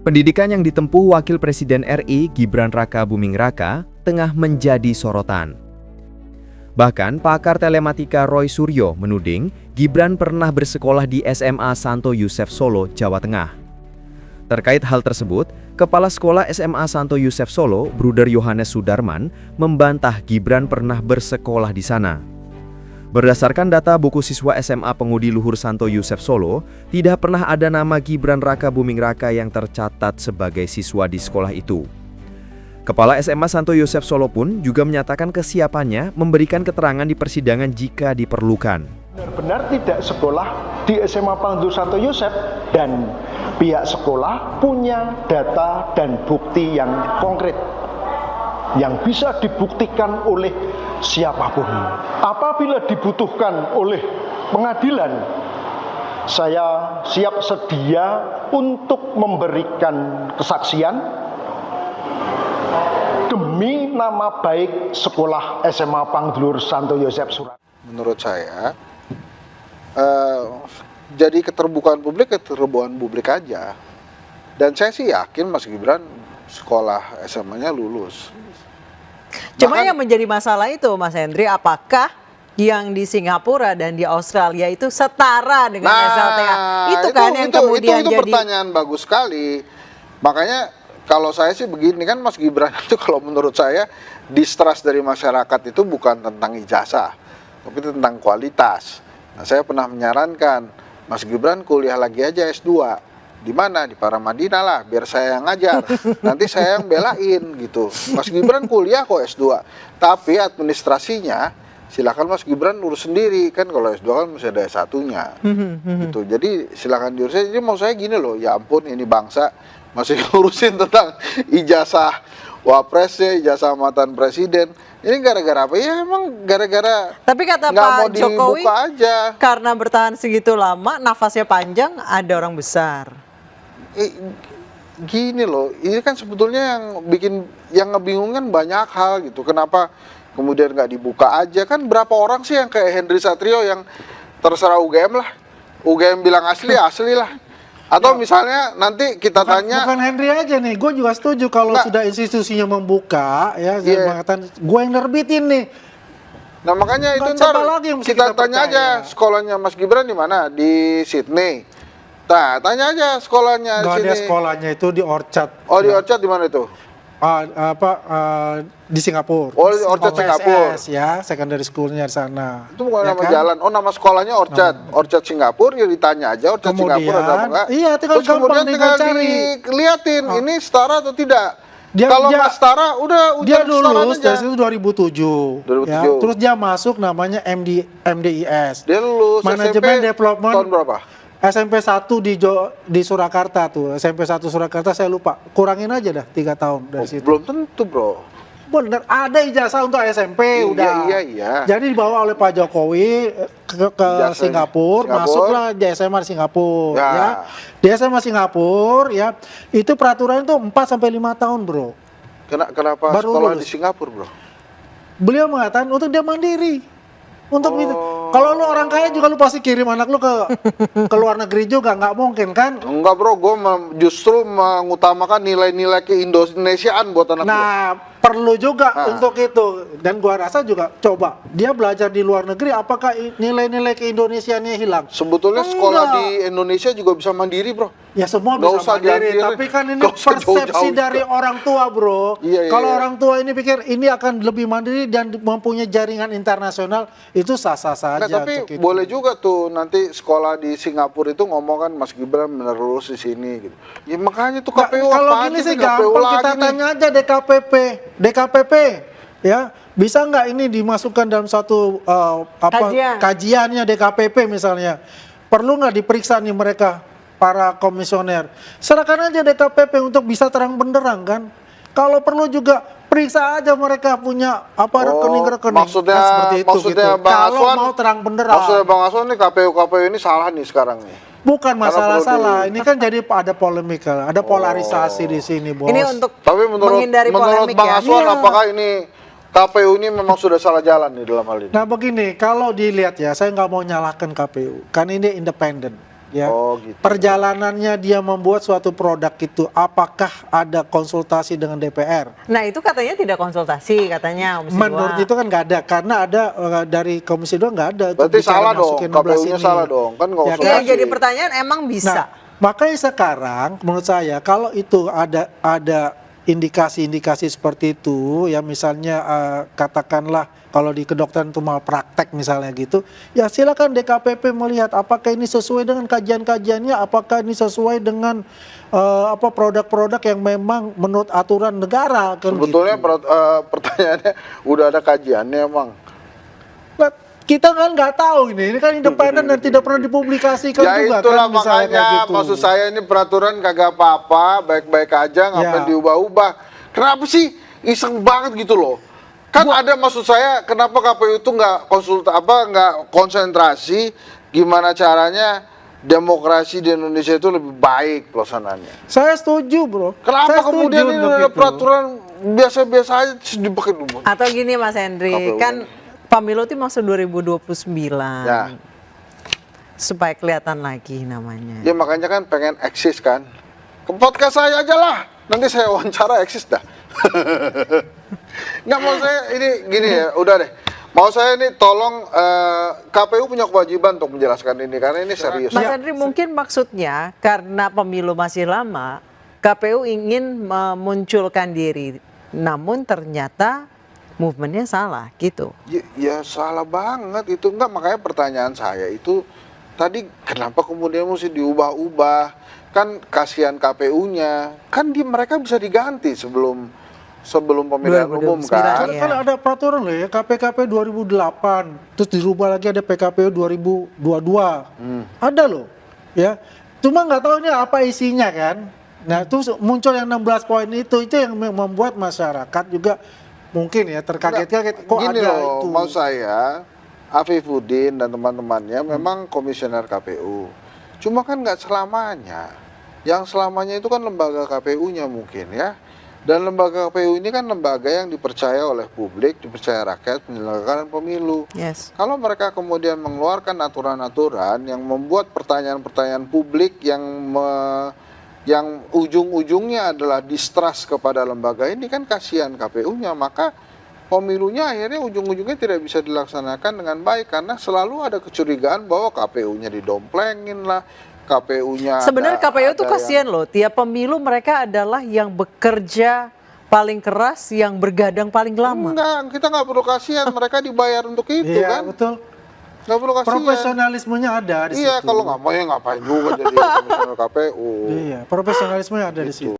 Pendidikan yang ditempuh Wakil Presiden RI Gibran Raka Buming Raka tengah menjadi sorotan. Bahkan pakar telematika Roy Suryo menuding Gibran pernah bersekolah di SMA Santo Yusef Solo, Jawa Tengah. Terkait hal tersebut, Kepala Sekolah SMA Santo Yusef Solo, Bruder Yohanes Sudarman, membantah Gibran pernah bersekolah di sana. Berdasarkan data buku siswa SMA Pengudi Luhur Santo Yusef Solo, tidak pernah ada nama Gibran Raka Buming Raka yang tercatat sebagai siswa di sekolah itu. Kepala SMA Santo Yusef Solo pun juga menyatakan kesiapannya memberikan keterangan di persidangan jika diperlukan. Benar-benar tidak sekolah di SMA Pengudi Santo Yusef dan pihak sekolah punya data dan bukti yang konkret yang bisa dibuktikan oleh siapapun. Apabila dibutuhkan oleh pengadilan, saya siap sedia untuk memberikan kesaksian demi nama baik sekolah SMA Pangdulur Santo Yosef Surakarta. Menurut saya, jadi keterbukaan publik aja. Dan saya sih yakin Mas Gibran sekolah SMA-nya lulus. Cuma yang menjadi masalah itu Mas Hendri, apakah yang di Singapura dan di Australia itu setara dengan SLTA? Itu kan yang kemudian itu jadi pertanyaan bagus sekali. Makanya kalau saya sih begini, kan Mas Gibran itu kalau menurut saya distrust dari masyarakat itu bukan tentang ijazah, tapi tentang kualitas. Nah, saya pernah menyarankan Mas Gibran kuliah lagi aja S2. Di mana? Di Paramadina lah, biar saya yang ngajar. Nanti saya yang belain gitu. Mas Gibran kuliah kok S2. Tapi administrasinya silakan Mas Gibran urus sendiri. Kan kalau S2 kan masih ada S1-nya. Gitu. Jadi silakan diurus. Jadi mau saya gini loh, ya ampun ini bangsa masih ngurusin tentang ijazah wapresnya, ijazah mantan presiden. Ini gara-gara apa? Ya emang gara-gara tapi kata nggak mau Pak Jokowi dibuka aja. karena bertahan segitu lama, nafasnya panjang, ada orang besar. Gini loh, ini kan sebetulnya yang ngebingungkan banyak hal gitu. Kenapa kemudian nggak dibuka aja? Kan berapa orang sih yang kayak Henry Satrio yang terserah UGM lah, UGM bilang asli asli lah. Atau misalnya nanti kita tanya, bukan Henry aja nih, gue juga setuju kalau sudah institusinya membuka ya, mengatakan gue yang nerbitin nih. Nah makanya itu ntar kita tanya aja sekolahnya Mas Gibran di mana, di Sydney. Nah, tanya aja sekolahnya nggak sini. ada sekolahnya itu di Orchard. Oh, di Orchard di mana itu? Di Singapura. Oh, di Orchard Singapura. Ya, secondary schoolnya di sana. Itu bukan ya nama kan? jalan. Oh, nama sekolahnya Orchard. Orchard Singapura, ya ditanya aja Orchard Singapura ada apa enggak. Iya, terus kemudian tinggal diliatin ini setara atau tidak. Kalau nggak setara, udah dia lulus dari situ 2007. Ya, terus dia masuk namanya MDIS. Dia lulus Manajemen SMP Development. Tahun berapa? SMP 1 di Surakarta tuh. SMP 1 Surakarta saya lupa. Kurangin aja dah 3 tahun dari situ. Belum tentu, Bro. Bener, ada ijazah untuk SMP udah. Iya. Jadi dibawa oleh Pak Jokowi ke Singapura, masuklah di SMA di Singapura ya. Di SMA Singapura ya, itu peraturan itu 4 sampai 5 tahun, Bro. Kenapa baru sekolah lulus di Singapura, Bro? Beliau mengatakan untuk dia mandiri. Untuk itu. Kalau lu orang kaya juga lu pasti kirim anak lu ke luar negeri juga, nggak mungkin kan? Enggak, Bro, gue justru mengutamakan nilai-nilai keindonesiaan buat anak gue. Perlu juga untuk itu. Dan gua rasa juga coba dia belajar di luar negeri, apakah nilai-nilai keindonesiaannya hilang? Sebetulnya sekolah di Indonesia juga bisa mandiri, Bro. Ya semua bisa mandiri, tapi kan ini persepsi dari orang tua, Bro. Kalau orang tua ini pikir ini akan lebih mandiri dan mempunyai jaringan internasional, itu sah-sah saja. Nah, tapi boleh juga tuh nanti sekolah di Singapura itu ngomong kan Mas Gibran menerus di sini gitu. Ya makanya tuh KPU kalau gini sih gampang, kita tanya aja DKPP ya, bisa nggak ini dimasukkan dalam satu kajiannya DKPP misalnya, perlu nggak diperiksa nih mereka para komisioner, serahkan aja DKPP untuk bisa terang benderang kan. Kalau perlu juga periksa aja mereka punya rekening-rekening. Maksudnya, kan seperti itu maksudnya gitu. Bang Kalau Aswan, mau terang benderang. Maksudnya Bang Aswan nih KPU ini salah nih sekarang nih. Bukan masalah salah, ini kan jadi ada polemik, ada polarisasi di sini, Bos. Ini untuk tapi menurut polemik Bang ya? Aswan, apakah ini KPU ini memang sudah salah jalan nih dalam hal ini? Nah begini, kalau dilihat ya, saya nggak mau nyalahkan KPU, kan ini independen. ya. Oh, gitu. Perjalanannya dia membuat suatu produk itu, apakah ada konsultasi dengan DPR? Nah itu katanya tidak konsultasi katanya Komisi Menurut 2. itu kan nggak ada, karena ada dari Komisi 2 nggak ada. untuk Berarti bicara salah dong, masukin 16 KPU-nya ini. salah dong, kan nggak Ya usah. Iya kan? jadi pertanyaan emang bisa. Nah, makanya sekarang menurut saya kalau itu ada indikasi-indikasi seperti itu, ya misalnya katakanlah kalau di kedokteran itu malpraktek misalnya gitu, ya silakan DKPP melihat apakah ini sesuai dengan kajian-kajiannya, apakah ini sesuai dengan produk-produk yang memang menurut aturan negara. Kan Sebetulnya gitu. pertanyaannya udah ada kajiannya emang. Nah, kita kan nggak tahu ini kan independen dan tidak pernah dipublikasikan Ya juga itulah kan misalnya makanya kayak gitu. maksud saya ini peraturan kagak apa-apa, baik-baik aja, ngapain Ya. diubah-ubah. Kenapa sih iseng banget gitu loh? Kan ada maksud saya kenapa KPU itu nggak nggak konsentrasi gimana caranya demokrasi di Indonesia itu lebih baik pelaksanaannya. Saya setuju, bro. Kenapa Saya kemudian setuju ini untuk ada itu. peraturan biasa-biasa aja terus dipakai dulu? Atau gini Mas Hendri, KPU kan pemilu itu masuk 2029. Ya. Supaya kelihatan lagi namanya. Ya makanya kan pengen eksis kan. Ke podcast saya aja lah. Nanti saya wawancara eksis dah. Nggak mau saya ini gini ya, udah deh. Mau saya ini tolong KPU punya kewajiban untuk menjelaskan ini karena ini serius. Mas Hendri mungkin maksudnya karena pemilu masih lama, KPU ingin memunculkan diri. Namun ternyata movementnya salah gitu. Ya salah banget itu, enggak, makanya pertanyaan saya itu tadi kenapa kemudian mesti diubah-ubah? Kan kasihan KPU-nya, kan mereka bisa diganti sebelum pemilihan umum 2029, kan? iya. Kan ada peraturan loh ya, KPKP 2008, terus dirubah lagi ada PKPU 2022. Ada loh, ya. Cuma nggak tahu ini apa isinya kan. Nah, terus muncul yang 16 poin itu yang membuat masyarakat juga mungkin ya terkaget-kaget kok Gini ada loh, itu. mau saya Afifuddin dan teman-temannya memang komisioner KPU. Cuma kan nggak selamanya. Yang selamanya itu kan lembaga KPU-nya mungkin ya. Dan lembaga KPU ini kan lembaga yang dipercaya oleh publik, dipercaya rakyat menyelenggarakan pemilu. Yes. Kalau mereka kemudian mengeluarkan aturan-aturan yang membuat pertanyaan-pertanyaan publik yang ujung-ujungnya adalah distrust kepada lembaga ini, kan kasihan KPU-nya. Maka pemilunya akhirnya ujung-ujungnya tidak bisa dilaksanakan dengan baik karena selalu ada kecurigaan bahwa KPU-nya didomplengin lah, KPU-nya Sebenarnya KPU itu ada kasihan loh, tiap pemilu mereka adalah yang bekerja paling keras, yang bergadang paling lama. Enggak, kita nggak perlu kasihan, mereka dibayar untuk itu Iya, kan. betul. Nggak perlu kasihan. Profesionalismenya ada di Iya, situ. kalau nggak mau ya ngapain juga jadi komisioner KPU. Iya, profesionalismenya ada di situ.